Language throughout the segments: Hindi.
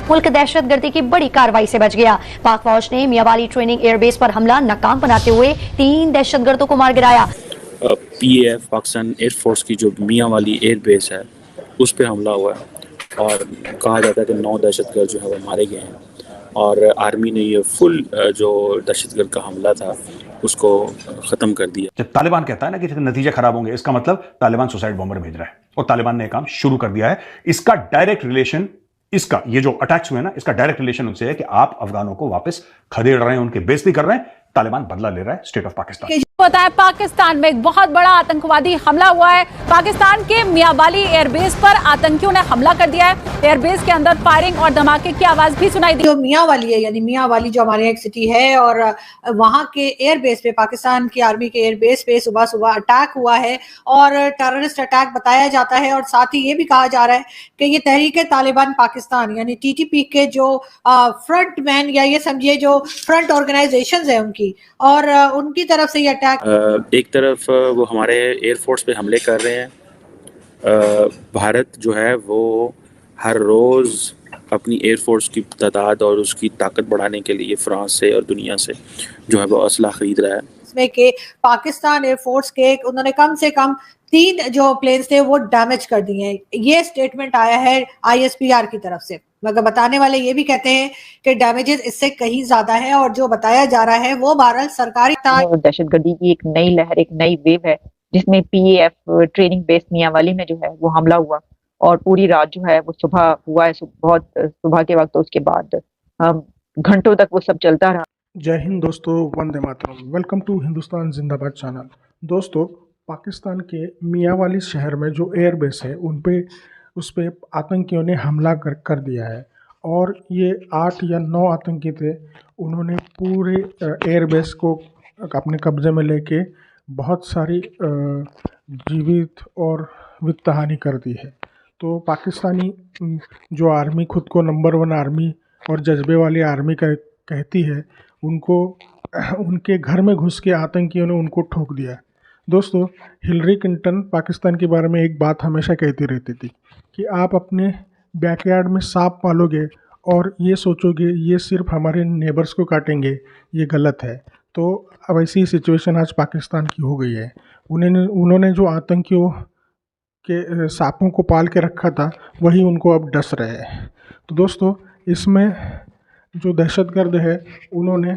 मुल्क दहशतगर्दी की बड़ी कार्रवाई से बच गया। पाक फौज ने मियांवाली ट्रेनिंग एयरबेस पर हमला नाकाम बनाते हुए 3 दहशतगर्दों को मार गिराया। PAF पाकिस्तान एयरफोर्स की जो मियांवाली एयरबेस है उस पर हमला हुआ है और कहा जाता है कि 9 दहशतगर्द जो है वो मारे गए हैं और आर्मी ने ये फुल जो दहशतगर्द का हमला था उसको ख़त्म कर दिया। जब तालिबान कहता है ना कि नतीजे खराब होंगे, इसका मतलब तालिबान सुसाइड बॉम्बर भेज रहा है और तालिबान ने काम शुरू कर दिया है। इसका डायरेक्ट रिलेशन, इसका ये जो अटैक्स हुए ना, इसका डायरेक्ट रिलेशन उनसे है कि आप अफगानों को वापस खदेड़ रहे हैं, उनकी बेइज्जती कर रहे हैं। तालिबान बदला ले रहा है स्टेट ऑफ पाकिस्तान। पता है पाकिस्तान में एक बहुत बड़ा आतंकवादी हमला हुआ है। पाकिस्तान के मियांवाली एयरबेस पर आतंकियों ने हमला कर दिया है। एयरबेस के अंदर फायरिंग और धमाके की आवाज भी सुनाई दी। जो मियांवाली है, यानी मियांवाली जो हमारे एक सिटी है और वहां के एयरबेस पे, पाकिस्तान की आर्मी के एयरबेस पे सुबह सुबह अटैक हुआ है और टेररिस्ट अटैक बताया जाता है। और साथ ही ये भी कहा जा रहा है कि ये तहरीक तालिबान पाकिस्तान यानी TTP के जो फ्रंट मैन या ये समझिए जो फ्रंट ऑर्गेनाइजेशन है उनकी, और उनकी तरफ से ये एक तरफ वो हमारे एयरफोर्स पे हमले कर रहे हैं। भारत जो है वो हर रोज़ अपनी एयरफोर्स की तादाद और उसकी ताकत बढ़ाने के लिए फ्रांस से और दुनिया से जो है वो असला खरीद रहा है। इसमें के पाकिस्तान एयरफोर्स के उन्होंने कम से कम 3 जो प्लेन्स थे वो डैमेज कर दिए हैं। ये स्टेटमेंट आया है ISPR की तरफ से, मगर बताने वाले ये भी कहते हैं कि डैमेजेस इससे कहीं ज्यादा है और जो बताया जा रहा है वो बहरहाल सरकारी दहशतगर्दी की एक नई लहर, एक नई वेव है जिसमें PAF ट्रेनिंग बेस मियांवाली में जो है वो हमला हुआ और पूरी रात जो है वो सुबह हुआ है, बहुत सुबह के वक्त, उसके बाद घंटों तक वो सब चलता रहा। जय हिंद दोस्तों, वंदे मातरम। वेलकम टू हिंदुस्तान जिंदाबाद चैनल। दोस्तों, पाकिस्तान के मियांवाली शहर में जो एयरबेस है उस पे आतंकियों ने हमला कर दिया है और ये 8 या 9 आतंकी थे। उन्होंने पूरे एयरबेस को अपने कब्जे में लेके बहुत सारी जीवित और वित्त हानि कर दी है। तो पाकिस्तानी जो आर्मी खुद को नंबर 1 आर्मी और जज्बे वाली आर्मी कहती है, उनको उनके घर में घुस के आतंकियों ने उनको ठोक दिया। दोस्तों, हिलरी क्लिंटन पाकिस्तान के बारे में एक बात हमेशा कहती रहती थी कि आप अपने बैकयार्ड में सांप पालोगे और ये सोचोगे ये सिर्फ हमारे नेबर्स को काटेंगे, ये गलत है। तो अब ऐसी सिचुएशन आज पाकिस्तान की हो गई है। उन्होंने जो आतंकियों के सांपों को पाल के रखा था वही उनको अब डस रहे हैं। तो दोस्तों, इसमें जो दहशतगर्द है उन्होंने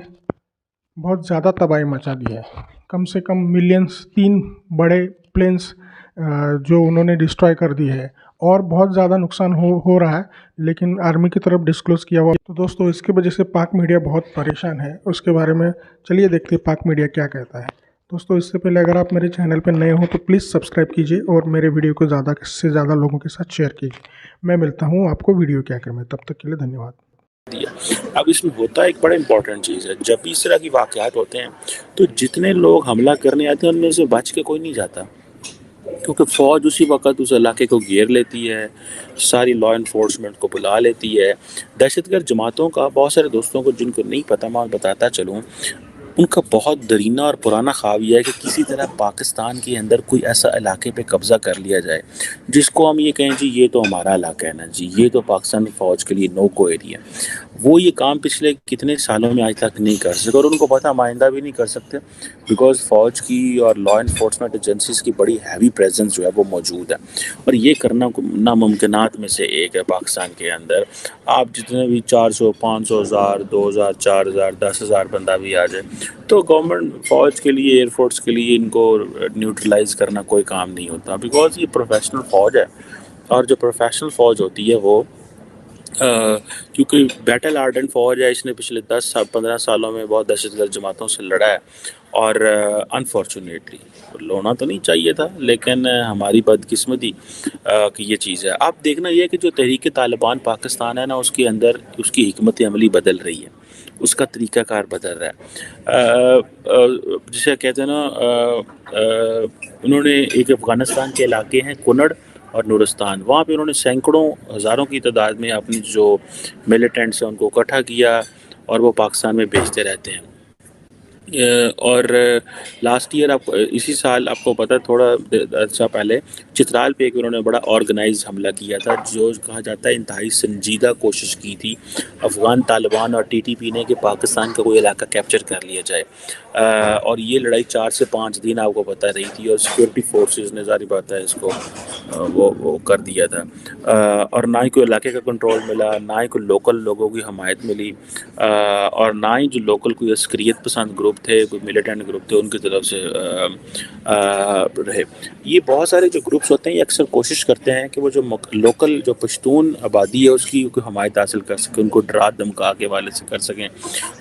बहुत ज़्यादा तबाही मचा दी है। कम से कम मिलियंस, 3 बड़े प्लेन्स जो उन्होंने डिस्ट्रॉय कर दी है और बहुत ज़्यादा नुकसान हो रहा है, लेकिन आर्मी की तरफ डिस्क्लोज़ किया हुआ। तो दोस्तों, इसकी वजह से पाक मीडिया बहुत परेशान है। उसके बारे में चलिए देखते हैं पाक मीडिया क्या कहता है। दोस्तों, इससे पहले अगर आप मेरे चैनल पर नए हो तो प्लीज़ सब्सक्राइब कीजिए और मेरे वीडियो को ज़्यादा से ज़्यादा लोगों के साथ शेयर कीजिए। मैं मिलता हूँ आपको वीडियो क्या करना। तब तक के लिए धन्यवाद। अब इसमें होता एक बड़ा इंपॉर्टेंट चीज़ है, जब भी इस तरह की वाक़यात होते हैं तो जितने लोग हमला करने आते हैं उनमें से बच के कोई नहीं जाता, क्योंकि फ़ौज उसी वक्त उस इलाके को घेर लेती है, सारी लॉ इन्फोर्समेंट को बुला लेती है। दहशतगर्द जमातों का बहुत सारे दोस्तों को जिनको नहीं पता, मैं बताता चलूँ, उनका बहुत दरीना और पुराना ख्वाब यह है कि किसी तरह पाकिस्तान के अंदर कोई ऐसा इलाके पे कब्ज़ा कर लिया जाए जिसको हम ये कहें जी ये तो हमारा इलाका है ना जी, ये तो पाकिस्तान फ़ौज के लिए नो को एरिया। वो ये काम पिछले कितने सालों में आज तक नहीं कर सके और उनको पता हम आइंदा भी नहीं कर सकते, बिकॉज फ़ौज की और लॉ इन्फोर्समेंट एजेंसीज की बड़ी हैवी प्रेजेंस जो है वो मौजूद है और ये करना नामुमकिनात में से एक है। पाकिस्तान के अंदर आप जितने भी 400, 500 हज़ार, 2000, 4000, 10,000 बंदा भी आ जाए तो गवर्नमेंट फ़ौज के लिए, एयरफोर्स के लिए इनको न्यूट्रलाइज़ करना कोई काम नहीं होता, बिकॉज ये प्रोफेशनल फ़ौज है। और जो प्रोफेशनल फ़ौज होती है वो क्योंकि बैटल आर्डेंट फ़ौज है, इसने पिछले 10-15 सालों में बहुत दहशतगर्द जमातों से लड़ा है और अनफॉर्चुनेटली लोना तो नहीं चाहिए था, लेकिन हमारी बदकिस्मती कि ये चीज़ है। आप देखना ये कि जो तहरीक तालिबान पाकिस्तान है ना, उसके अंदर उसकी हिकमत अमली बदल रही है, उसका तरीक़ाकार बदल रहा है। जिसे कहते हैं ना, उन्होंने एक अफ़गानिस्तान के इलाके हैं कुनड़ और नूरिस्तान, वहाँ पे उन्होंने सैकड़ों हज़ारों की तादाद में अपनी जो मिलिटेंट्स हैं उनको इकट्ठा किया और वो पाकिस्तान में भेजते रहते हैं। और लास्ट ईयर आप इसी साल आपको पता है थोड़ा अच्छा पहले चित्राल पे एक उन्होंने बड़ा ऑर्गेनाइज हमला किया था, जो कहा जाता है इंतहाई संजीदा कोशिश की थी अफ़गान तालिबान और टीटीपी ने कि पाकिस्तान का कोई इलाका कैप्चर कर लिया जाए। और ये लड़ाई 4 से 5 दिन आपको पता रही थी और सिक्योरिटी फोर्सेस ने जारी बात है इसको वो कर दिया था। और ना ही कोई इलाके का कंट्रोल मिला, ना ही कोई लोकल लोगों की हमायत मिली, और ना ही जो लोकल कोई अस्करियत पसंद ग्रुप थे, कोई मिलिटेंट ग्रुप थे, उनकी तरफ से रहे। ये बहुत सारे जो ग्रुप्स होते हैं ये अक्सर कोशिश करते हैं कि वो जो लोकल जो पश्तून आबादी है उसकी हमायत हासिल कर सकें, उनको डरा धमका के वाले से कर सकें,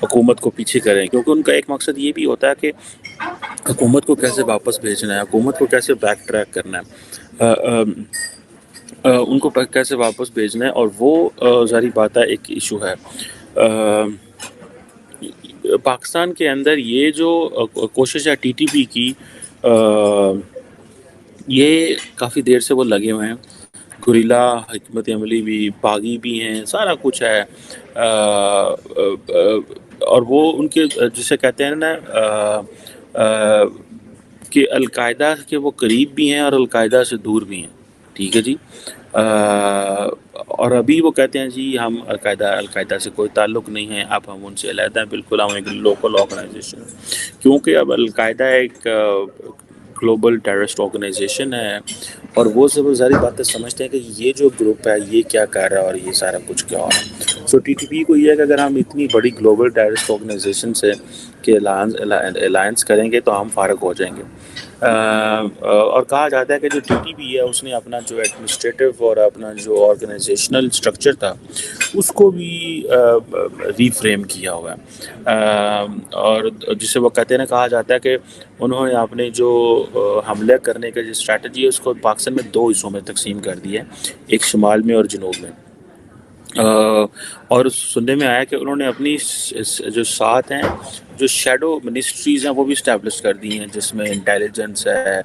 हुकूमत को पीछे करें, क्योंकि उनका एक मकसद ये भी होता है कि हुकूमत को कैसे वापस भेजना है, हुकूमत को कैसे बैक ट्रैक करना है, उनको कैसे वापस भेजना है। और वो जारी बात है एक इशू है पाकिस्तान के अंदर। ये जो कोशिश है टीटीपी की, ये काफ़ी देर से वो लगे हुए हैं, गुरिल्ला हिकमत अमली भी, बागी भी हैं, सारा कुछ है। और वो उनके जिसे कहते हैं ना कि अलकायदा के वो करीब भी हैं और अलकायदा से दूर भी हैं, ठीक है जी। और अभी वो कहते हैं जी हम अलकायदा से कोई ताल्लुक़ नहीं है, अब हम उनसे अलहदा हैं, बिल्कुल हम एक लोकल ऑर्गेनाइजेशन, क्योंकि अब अलकायदा एक ग्लोबल टेररिस्ट ऑर्गेनाइजेशन है और वो सब सारी बातें समझते हैं कि ये जो ग्रुप है ये क्या कर रहा है और ये सारा कुछ क्या हो रहा है। सो टीटीपी को ये है कि अगर हम इतनी बड़ी ग्लोबल टेररिस्ट ऑर्गेनाइजेशन से के अलायंस करेंगे तो हम फारग हो जाएंगे। और कहा जाता है कि जो टीटीपी है उसने अपना जो एडमिनिस्ट्रेटिव और अपना जो ऑर्गेनाइजेशनल स्ट्रक्चर था उसको भी रीफ्रेम किया हुआ है। और जिसे वो कहते हैं ना, कहा जाता है कि उन्होंने अपने जो हमले करने का जो स्ट्रैटेजी है उसको पाकिस्तान में 2 हिस्सों में तकसीम कर दिया है, एक शुमाल में और जनूब में। और सुनने में आया कि उन्होंने अपनी जो साथ हैं जो शैडो मिनिस्ट्रीज़ हैं वो भी इस्टेब्लिश कर दी हैं, जिसमें इंटेलिजेंस है,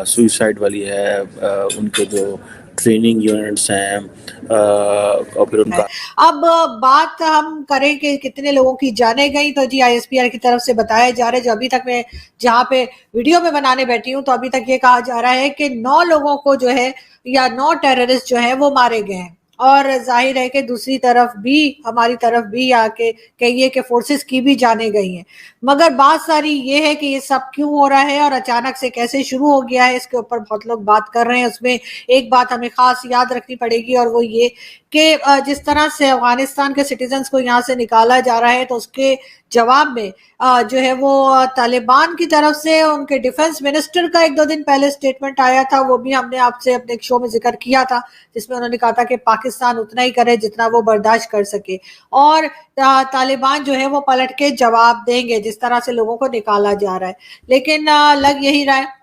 सुइसाइड वाली है, उनके जो ट्रेनिंग यूनिट्स हैं, और फिर उनका अब बात हम करें कि कितने लोगों की जाने गई, तो जी आईएसपीआर की तरफ से बताया जा रहा है, जो अभी तक मैं जहाँ पे वीडियो में बनाने बैठी हूँ तो अभी तक ये कहा जा रहा है कि 9 लोगों को जो है या 9 टेररिस्ट जो है वो मारे गए हैं। और जाहिर है कि दूसरी तरफ भी, हमारी तरफ भी आके कहिए कि फोर्सेस की भी जाने गई हैं। मगर बात सारी ये है कि ये सब क्यों हो रहा है और अचानक से कैसे शुरू हो गया है, इसके ऊपर बहुत लोग बात कर रहे हैं। उसमें एक बात हमें खास याद रखनी पड़ेगी और वो ये कि जिस तरह से अफगानिस्तान के सिटीजन्स को यहाँ से निकाला जा रहा है तो उसके जवाब में जो है वो तालिबान की तरफ से उनके डिफेंस मिनिस्टर का 1-2 दिन पहले स्टेटमेंट आया था, वो भी हमने आपसे अपने एक शो में जिक्र किया था, जिसमें उन्होंने कहा था कि पाकिस्तान उतना ही करे जितना वो बर्दाश्त कर सके और तालिबान जो है वो पलट के जवाब देंगे जिस तरह से लोगों को निकाला जा रहा है। लेकिन लग यही रहा है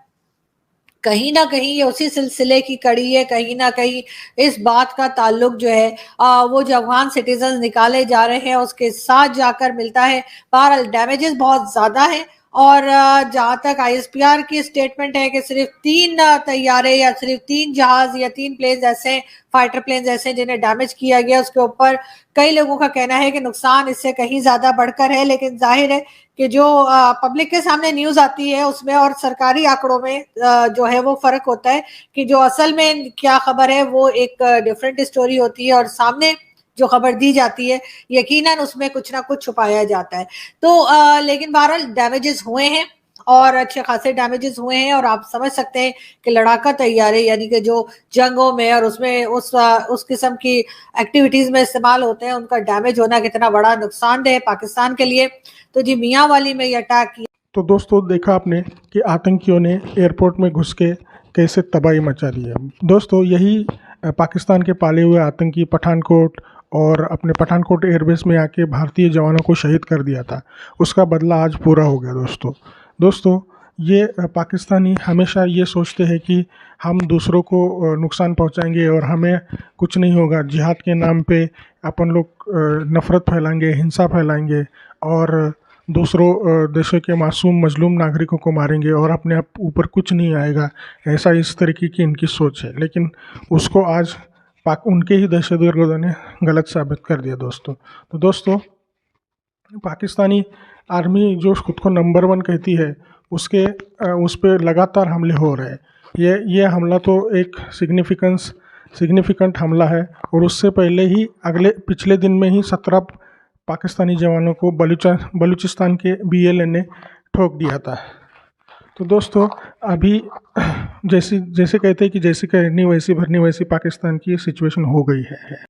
कहीं ना कहीं ये उसी सिलसिले की कड़ी है, कहीं ना कहीं इस बात का ताल्लुक जो है वो जो अफगान सिटीजन निकाले जा रहे हैं उसके साथ जाकर मिलता है। बहरहाल डैमेजेस बहुत ज्यादा है और जहां तक आईएसपीआर की स्टेटमेंट है कि सिर्फ 3 तैयारे या सिर्फ 3 जहाज या 3 प्लेन्स ऐसे, फाइटर प्लेन्स ऐसे जिन्हें डैमेज किया गया, उसके ऊपर कई लोगों का कहना है कि नुकसान इससे कहीं ज्यादा बढ़कर है। लेकिन जाहिर है कि जो पब्लिक के सामने न्यूज आती है उसमें और सरकारी आंकड़ों में जो है वो फर्क होता है कि जो असल में क्या खबर है वो एक डिफरेंट स्टोरी होती है और सामने जो खबर दी जाती है यकीनन उसमें कुछ ना कुछ छुपाया जाता है। तो लेकिन बहरहाल डैमेजेस हुए हैं और अच्छे खासे डैमेजेस हुए हैं और आप समझ सकते हैं कि लड़ाका तैयारे यानी कि जो जंगों में और उसमें उस किस्म की एक्टिविटीज में इस्तेमाल होते हैं उनका डैमेज होना कितना बड़ा नुकसानदेह है पाकिस्तान के लिए। तो जी मियांवाली में ये अटैक किया। तो दोस्तों देखा आपने कि आतंकियों ने एयरपोर्ट में घुस के कैसे तबाही मचा दी है। दोस्तों यही पाकिस्तान के पाले हुए आतंकी पठानकोट और अपने पठानकोट एयरबेस में आके भारतीय जवानों को शहीद कर दिया था, उसका बदला आज पूरा हो गया। दोस्तों ये पाकिस्तानी हमेशा ये सोचते हैं कि हम दूसरों को नुकसान पहुंचाएंगे और हमें कुछ नहीं होगा। जिहाद के नाम पे अपन लोग नफ़रत फैलाएंगे, हिंसा फैलाएंगे और दूसरों देशों के मासूम मजलूम नागरिकों को मारेंगे और अपने आप ऊपर कुछ नहीं आएगा, ऐसा इस तरीके की इनकी सोच है। लेकिन उसको आज उनके ही दहशतगर्दों ने गलत साबित कर दिया दोस्तों। तो दोस्तों पाकिस्तानी आर्मी जो खुद को नंबर 1 कहती है उस पर लगातार हमले हो रहे हैं। ये हमला तो एक सिग्निफिकेंट हमला है, और उससे पहले ही पिछले दिन में ही 17 पाकिस्तानी जवानों को बलूचिस्तान के BLA ने ठोक दिया था। तो दोस्तों, अभी जैसे कहते हैं कि जैसी कहनी वैसी भरनी, वैसी पाकिस्तान की सिचुएशन हो गई है।